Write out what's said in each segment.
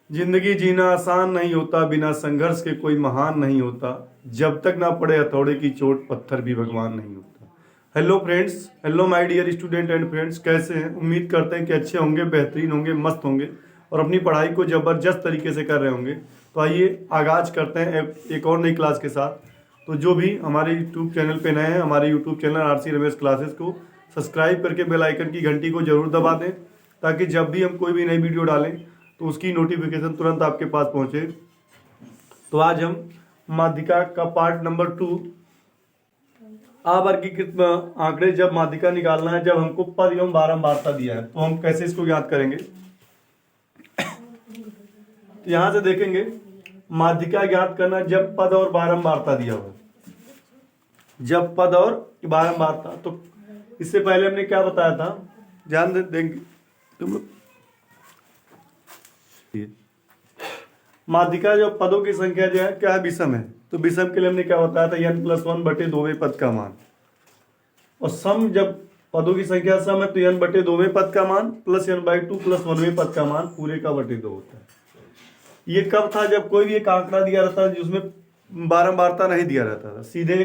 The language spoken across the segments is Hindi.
जिंदगी जीना आसान नहीं होता, बिना संघर्ष के कोई महान नहीं होता, जब तक ना पड़े हथौड़े की चोट पत्थर भी भगवान नहीं होता। Hello friends, hello my dear student and friends, कैसे हैं? उम्मीद करते हैं कि अच्छे होंगे, बेहतरीन होंगे, मस्त होंगे और अपनी पढ़ाई को ज़बरदस्त तरीके से कर रहे होंगे। तो आइए आगाज करते हैं एक और नई क्लास के साथ। तो जो भी हमारे यूट्यूब चैनल पे नए हैं, हमारे YouTube channel RC Ramesh classes को सब्सक्राइब करके बेल आइकन की घंटी को जरूर दबा दें, ताकि जब भी हम कोई भी नई वीडियो डालें तो उसकी नोटिफिकेशन तुरंत आपके पास पहुंचे। तो आज हम माध्यिका का पार्ट नंबर 2, अवर्गीकृत आंकड़े जब माध्यिका निकालना है, जब हमको पद एवं बारंबारता दिया है तो हम कैसे इसको ज्ञात करेंगे। तो यहां से देखेंगे माध्यिका ज्ञात करना जब पद और बारंबारता दिया हुआ, जब पद और बारंबारता। तो इससे पहले हमने क्या बताया था, ध्यान देंगे तुम लोग। माध्यिका जो पदों की संख्या जो है क्या है, विषम है। तो विषम के लिए हमने क्या बताया था, n+1/2वें पद का मान। और सम जब पदों की संख्या सम है तो n/2वें पद का मान प्लस n/2 + 1वें पद का मान पूरे का बटे 2 होता है। ये कब था, जब कोई भी एक आंकड़ा दिया रहता था जिसमें बारंबारता नहीं दिया रहता था, सीधे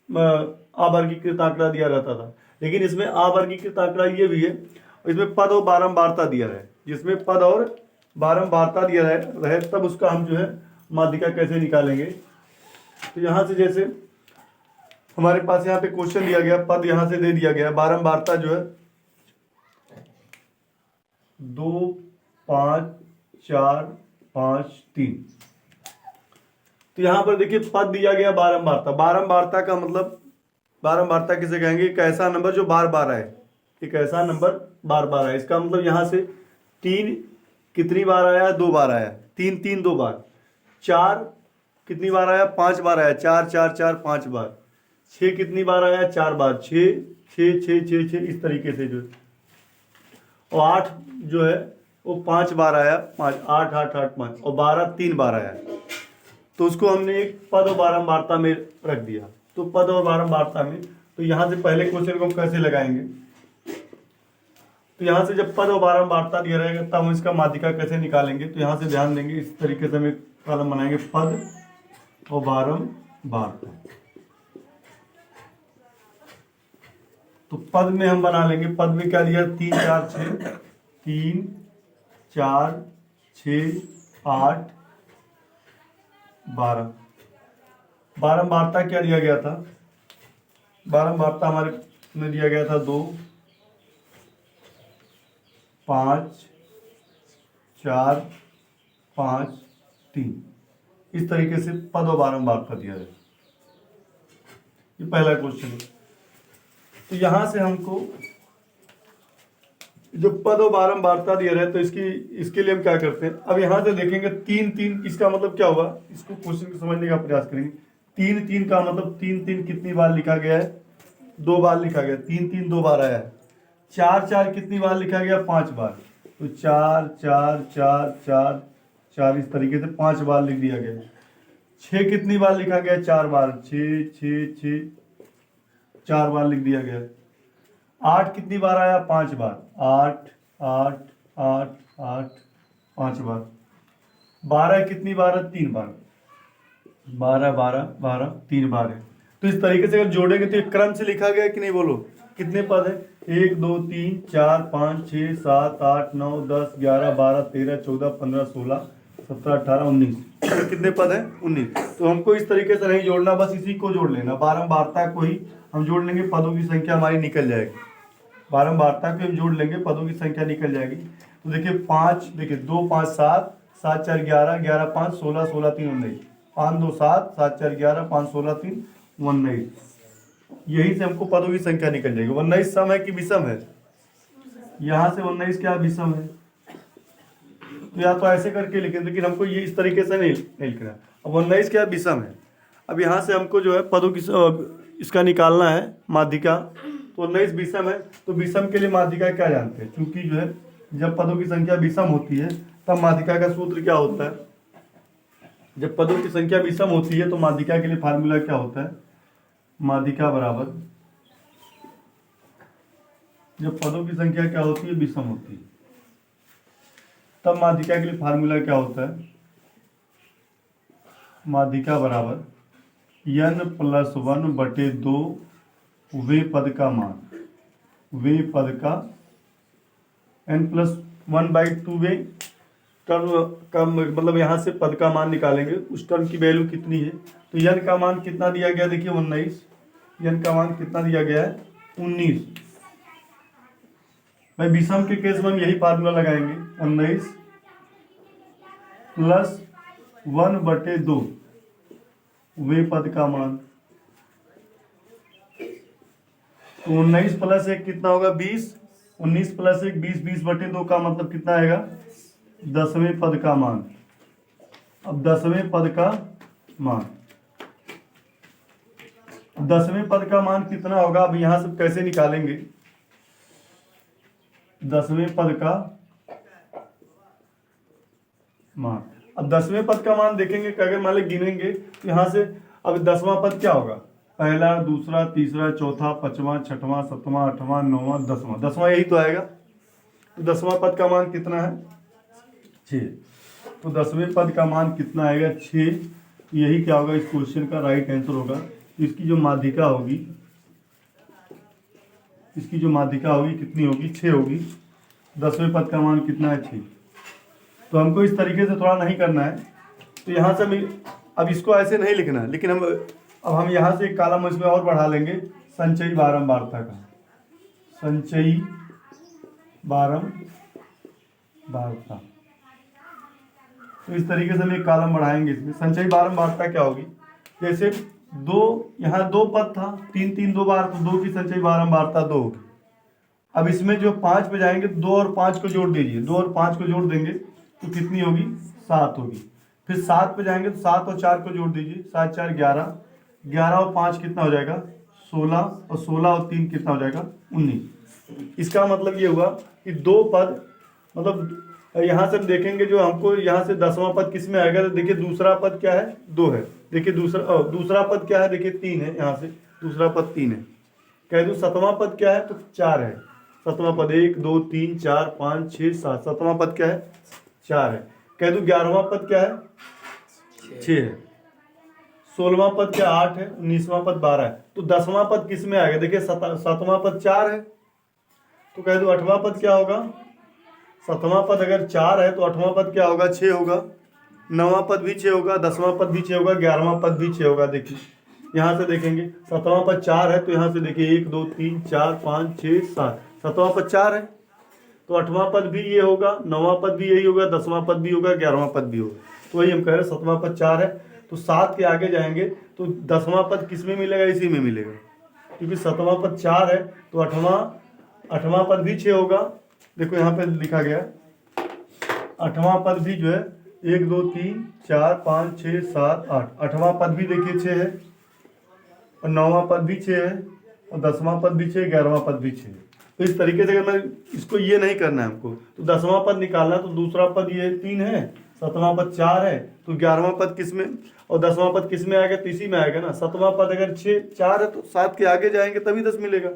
अवर्गीकृत आंकड़ा दिया रहता था। लेकिन इसमें अवर्गीकृत आंकड़ा ये भी है, इसमें पद और बारंबारता दिया है। जिसमें पद और बारंबारता दिया रहे तब उसका हम जो है माध्यिका कैसे निकालेंगे। तो यहाँ से जैसे हमारे पास यहाँ पे क्वेश्चन दिया गया, पद यहाँ से दे दिया गया, बारंबारता जो है 2, 5, 4, 5, 3। तो यहाँ पर देखिए पद दिया गया बारंबारता। बारंबारता का मतलब, बारंबारता किसे कहेंगे, एक ऐसा नंबर जो बार बार आए, एक ऐसा नंबर बार बार आए। इसका मतलब यहाँ से 3 कितनी बार आया, 2 बार आया। 3 3 2 बार। 4 कितनी बार आया, 5 बार आया। 4 4 4 5 बार। 6 कितनी बार आया, 4 बार। 6 6 6 6 6 इस तरीके से जो। और 8 जो है वो 5 बार आया, 5 8 8 8 5। और 12 3 बार आया। तो उसको हमने एक पद और बारंबारता में रख दिया। तो पद और बारंबारता में, तो यहाँ से पहले क्वेश्चन को हम कैसे लगाएंगे। तो यहाँ से जब पद और बारंबारता दिया रहेगा तब हम इसका माध्यिका कैसे निकालेंगे। तो यहाँ से ध्यान देंगे, इस तरीके से हम एक कॉलम बनाएंगे, पद और बारंबारता। तो पद में हम बना लेंगे, पद में क्या दिया, 3 4 6, 3 4 6 8 12। बारंबारता क्या दिया गया था, बारंबारता हमारे में दिया गया था 2 5 4 5 3। इस तरीके से पद और बारंबारता दिया है। ये पहला क्वेश्चन है। तो यहां से हमको जो पद और बारंबारता दिया है तो इसके लिए हम क्या करते हैं, अब यहां से देखेंगे 3 3, इसका मतलब क्या होगा, इसको क्वेश्चन को समझने का प्रयास करेंगे। 3 3 का मतलब 3 3 कितनी बार लिखा गया है, 2 बार लिखा गया। 3 3 2 बार आया है। 4 4 कितनी बार लिखा गया, 5 बार। तो 4 4 4 4 4 इस तरीके से 5 बार लिख दिया गया। 6 कितनी बार लिखा गया, 4 बार। 6 6 6 4 बार लिख दिया गया। 8 कितनी बार आया, 5 बार। 8 8 8 8 5 बार। 12 कितनी बार है, 3 बार। 12 12 12 3 बार है। तो इस तरीके से अगर जोड़ेंगे तो एक क्रम से लिखा गया कि नहीं, बोलो कितने पद है, 1 2 3 4 5 6 7 8 9 10 11 12 13 14 15 16 17 18 19। कितने पद है, 19। तो हमको इस तरीके से नहीं जोड़ना, बस इसी को जोड़ लेना, बारंबारता को ही हम जोड़ लेंगे, पदों की संख्या हमारी निकल जाएगी। बारंबारता को हम जोड़ लेंगे, पदों की संख्या निकल जाएगी। तो देखिए 5, देखिए 2 5 7 7 4 11 11 5 16 16 3 19। 5 2 7 7 4 11 5 16 3 19। यही से हमको पदों की संख्या निकल जाएगी। 19 सम है कि विषम है, यहाँ से 19 क्या विषम है। तो या तो ऐसे करके लिखें, लेकिन हमको ये इस तरीके से नहीं लिखना। अब 19 क्या विषम है। अब यहाँ से हमको जो है पदों की इसका निकालना है माध्यिका। तो 19 विषम है, तो विषम के लिए माध्यिका क्या जानते हैं, क्योंकि जो है जब पदों की संख्या विषम होती है तब माध्यिका का सूत्र क्या होता है। जब पदों की संख्या विषम होती है तो माध्यिका के लिए फार्मूला क्या होता है, माध्यिका बराबर, जब पदों की संख्या क्या होती है, विषम होती है, तब माध्यिका के लिए फार्मूला क्या होता है, माध्यिका बराबर n+1/2 वे पद का मान, वे पद का n+1/2 वे टर्म का मतलब यहाँ से पद का मान निकालेंगे, उस टर्म की वैल्यू कितनी है। तो n का मान कितना दिया गया, देखिए 19, n का मान कितना दिया गया है 19। भाई विषम के केस में हम यही फार्मूला लगाएंगे, 19 + 1/2 वे पद का मान। तो 19 + 1 कितना होगा 20, 19 + 1 20, 20/2 का मतलब कितना आएगा 10वें पद का मान। अब 10वें पद का मान, 10वें पद का मान कितना होगा, अब यहां से कैसे निकालेंगे 10वें पद का मान। अब 10वें पद का मान देखेंगे कि अगर मान लो गिनेंगे तो यहां से अब 10वां पद क्या होगा, पहला, दूसरा, तीसरा, चौथा, पांचवा, छठवां, सातवां, आठवां, नौवां, 10वां, 10वां यही तो आएगा। तो 10वां पद का मान कितना है 6। तो 10वें पद का मान कितना आएगा 6। यही क्या होगा इस क्वेश्चन का राइट आंसर होगा। इसकी जो माध्यिका होगी, इसकी जो माध्यिका होगी कितनी होगी 6 होगी। 10वें पद का मान कितना है 6। तो हमको इस तरीके से थोड़ा नहीं करना है, तो यहाँ से अब इसको ऐसे नहीं लिखना है, लेकिन हम यहाँ से एक कॉलम इसमें और बढ़ा लेंगे, संचयी बारंबारता का, संचयी बारंबारता। तो इस तरीके से हम एक कॉलम बढ़ाएंगे इसमें। संचयी बारंबारता क्या होगी, जैसे यहाँ दो पद था, 3 3 2 बार, तो 2 की संचयी बारंबारता 2 होगी। अब इसमें जो 5 पे जाएंगे 2 और 5 को जोड़ दीजिए, 2 और 5 को जोड़ देंगे तो कितनी होगी 7 होगी। फिर 7 पे जाएंगे तो 7 और 4 को जोड़ दीजिए, 7 4 11, 11 और 5 कितना हो जाएगा 16, और 16 और 3 कितना हो जाएगा 19। इसका मतलब ये हुआ कि 2 पद, मतलब यहाँ से हम देखेंगे जो हमको यहाँ से 10वां पद किस में आएगा, तो देखिए दूसरा पद क्या है 2 है, देखिए दूसरा पद क्या है, देखिए 3 है, यहाँ से दूसरा पद 3 है। कह दूँ 7वां पद क्या है, तो 4 है। 7वां पद 1 2 3 4 5 6 7, 7वां पद क्या है 4 है। कह दूँ 11वां पद क्या है 6 है। 16वां पद क्या 8 है। 19वां पद 12 है। तो 10वां पद किस में आएगा, देखिए 7वां पद 4 है, तो कह दूँ 8वां पद क्या होगा, 7वां पद अगर 4 है तो 8वां पद क्या होगा 6 होगा, 9वां पद भी 6 होगा, 10वां पद भी 6 होगा, 11वां पद भी 6 होगा। देखिए यहाँ से देखेंगे 7वां पद 4 है, तो यहाँ से देखिए 1 2 3 4 5 6 7, 7वां पद 4 है, तो 8वां पद भी ये होगा, 9वां पद भी यही होगा, 10वां पद भी होगा, 11वां पद भी होगा। तो वही हम कह रहे हैं 7वां पद 4 है, तो 7 के आगे जाएंगे तो 10वां पद किस में मिलेगा, इसी में मिलेगा, क्योंकि 7वां पद 4 है तो 8वां पद भी 6 होगा। देखो यहाँ पे लिखा गया 8वां पद भी जो है 1 2 3 4 5 6 7 8, 8वां पद भी देखिए 6 है, और 9वां पद भी 6 है, और 10वां पद भी 6, 11वां पद भी 6 है। तो इस तरीके से अगर मैं इसको ये नहीं करना है हमको, तो 10वां पद निकालना, तो दूसरा पद ये 3 है, 7वां पद 4 है, तो 11वां पद किस में और 10वां पद किस में आएगा, तो इसी में आएगा ना। 7वां पद अगर 4 है तो 7 के आगे जाएंगे तभी 10 मिलेगा।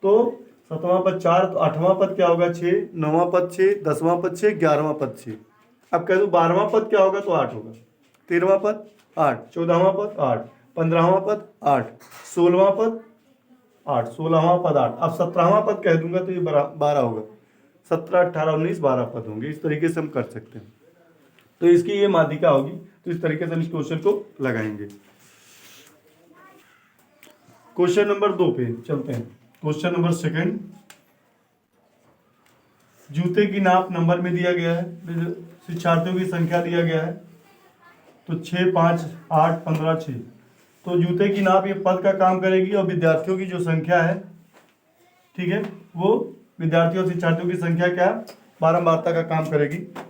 तो 7वां पद 4, तो 8वां पद क्या होगा 6, 9वां पद 6, 10वां पद 6, 11वां पद 6। अब कह दो 12वां पद क्या होगा, तो 8 होगा, 13वां पद 8, 14वां पद 8, 15वां पद 8, 16वां पद 8, 16वां पद 8। अब 17वां पद कह दूंगा तो ये 12 होगा, 17 18 19 12 पद होंगे। इस तरीके से हम कर सकते हैं। तो इसकी ये माध्यिका होगी। तो इस तरीके से हम इस क्वेश्चन को लगाएंगे। क्वेश्चन नंबर 2 पे चलते हैं। क्वेश्चन नंबर 2, जूते की नाप नंबर में दिया गया है, शिक्षार्थियों की संख्या दिया गया है, तो 6 5 8 15 6। तो जूते की नाप ये पद का काम करेगी, और विद्यार्थियों की जो संख्या है, ठीक है, वो विद्यार्थियों और शिक्षार्थियों की संख्या क्या है, बारंबारता का काम करेगी। तो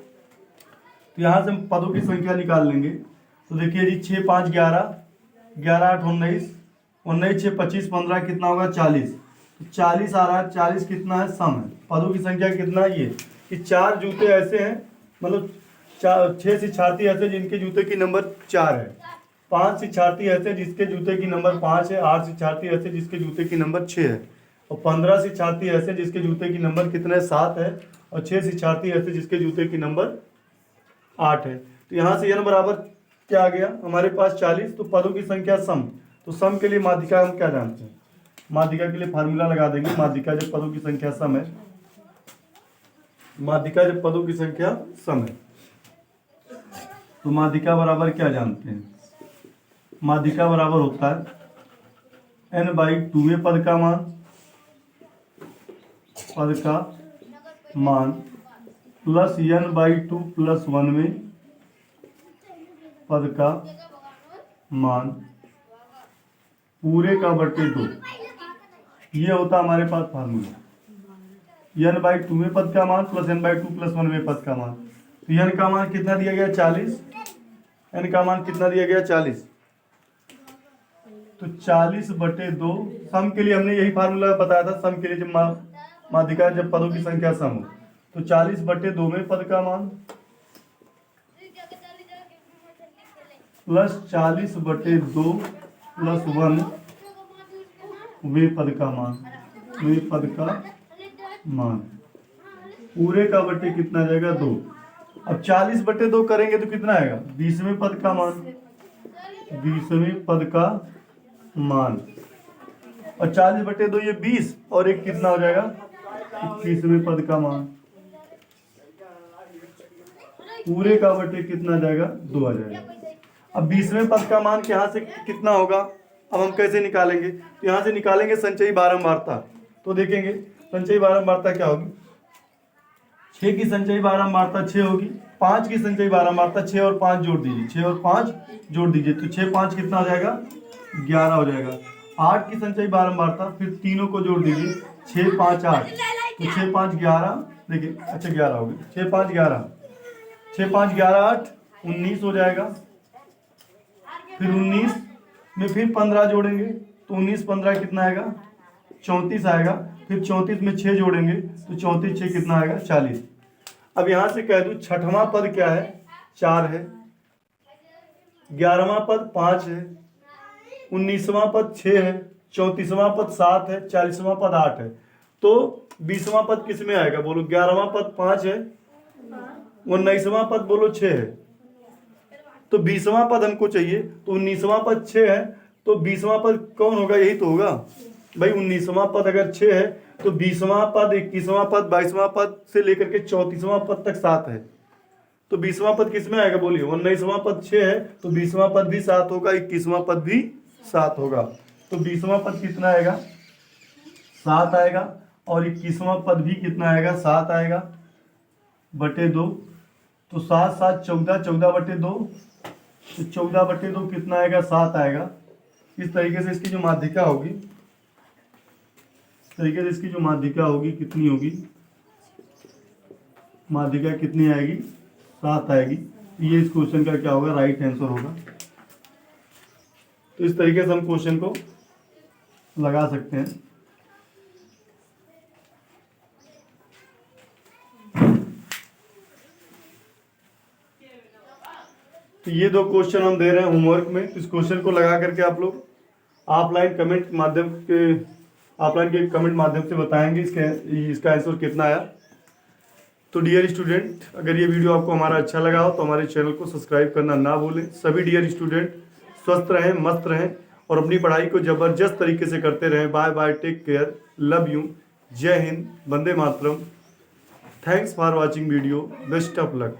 यहाँ से हम पदों की संख्या निकाल लेंगे। तो देखिए जी 6 5 11, 11 8 19, 19 6 25 15 कितना होगा 40। तो 40 आ रहा है, 40 कितना है सम है। पदों की संख्या कितना है ये, कि 4 जूते ऐसे हैं, मतलब 6 शिक्षार्थी ऐसे जिनके जूते की नंबर 4 है, 5 शिक्षार्थी ऐसे जिसके जूते की नंबर 5 है, 8 शिक्षार्थी ऐसे जिसके जूते की नंबर 6 है। और 15 शिक्षार्थी ऐसे जिसके जूते की नंबर कितने 7 है, और 6 शिक्षार्थी ऐसे जिसके जूते की नंबर 8 है। तो यहाँ से n बराबर क्या आ गया हमारे पास 40। तो पदों की संख्या सम, तो सम के लिए माध्यिका हम क्या जानते हैं, माध्यिका के लिए फार्मूला लगा देंगे। माध्यिका जब पदों की संख्या सम है, माध्यिका जब पदों की संख्या सम है, तो माध्यिका बराबर क्या जानते हैं, माध्यिका बराबर होता है n/2 पद का मान प्लस n/2 + 1 पद का मान पूरे का बटे 2। ये होता हमारे पास फार्मूला, n/2 पद का मान प्लस n/2 + 1 पद का मान। तो n का मान कितना दिया गया 40, n का मान कितना दिया गया 40। तो 40/2 सम के लिए हमने यही फार्मूला बताया था। सम के लिए जब माध्यिका जब पदों की संख्या सम हो, तो 40/2 में पद का मान प्लस 40/2 + 1 वे पद का मान, वे पद का मान पूरे का बटे कितना जाएगा 2। अब 40/2 करेंगे तो कितना आएगा 20वें पद का मान, 20वें पद का मान। और 40/2 ये 20 और एक कितना हो जाएगा 21वें पद का मान, पूरे का बटे कितना जाएगा 2 आ जाएगा। अब 20वें पद का मान यहाँ से कितना होगा, अब हम कैसे निकालेंगे, तो यहाँ से निकालेंगे संचयी बारंबारता। तो देखेंगे संचयी बारंबारता क्या होगी, 6 की संचयी बारंबारता 6 होगी, 5 की संचयी बारंबारता 6 और 5 जोड़ दीजिए, 6 और 5 जोड़ दीजिए, तो 6 5 कितना हो जाएगा 11 हो जाएगा। 8 की संचयी बारंबारता, फिर तीनों को जोड़ दीजिए, 6 5 8, तो 6 5 11, देखिए अच्छा 11 हो गया, 6 5 11, 6 5 11 8 19 हो जाएगा। फिर 19 में फिर 15 जोड़ेंगे, तो 19 15 कितना आएगा 34 आएगा। फिर 34 में 6 जोड़ेंगे, तो 34 6 कितना आएगा 40। अब यहाँ से कह दूँ छठवां पद क्या है 4 है, 11वां पद 5 है, 19वां पद 6 है, 34वां पद 7 है, 40वां पद 8 है। तो 20वां पद किस में आएगा बोलो, 11वां पद 5 है, 19वां पद बोलो 6 है, तो 20वां पद हमको चाहिए। तो 19वां पद 6 है, तो 20वां पद कौन होगा, यही तो होगा भाई। 19वां पद अगर 6 है, तो 20वां पद 21वां पद 22वां पद से लेकर के 34वां पद तक 7 है। तो 20वां पद किस में आएगा बोलिए, 19वां पद 6 है, तो 20वां पद भी 7 होगा, 21वां पद भी 7 होगा। तो 20वां पद कितना आएगा 7 आएगा, और 21वां पद भी कितना आएगा 7 आएगा बटे 2। तो 7 7 14, 14/2, तो 14/2 कितना आएगा 7 आएगा। इस तरीके से इसकी जो माध्यिका होगी, इस तरीके से इसकी जो माध्यिका होगी कितनी होगी, माध्यिका कितनी आएगी 7 आएगी। ये इस क्वेश्चन का क्या होगा, राइट आंसर होगा। तो इस तरीके से हम क्वेश्चन को लगा सकते हैं। तो ये 2 क्वेश्चन हम दे रहे हैं होमवर्क में। इस क्वेश्चन को लगा करके आप लोग ऑफलाइन के कमेंट माध्यम से बताएंगे इसका आंसर कितना आया। तो डियर स्टूडेंट, अगर ये वीडियो आपको हमारा अच्छा लगा हो तो हमारे चैनल को सब्सक्राइब करना ना भूलें। सभी डियर स्टूडेंट स्वस्थ रहें, मस्त रहें और अपनी पढ़ाई को जबरदस्त तरीके से करते रहें। Bye bye, take care, love you, जय हिंद, वंदे मातरम। Thanks for watching video, best of luck.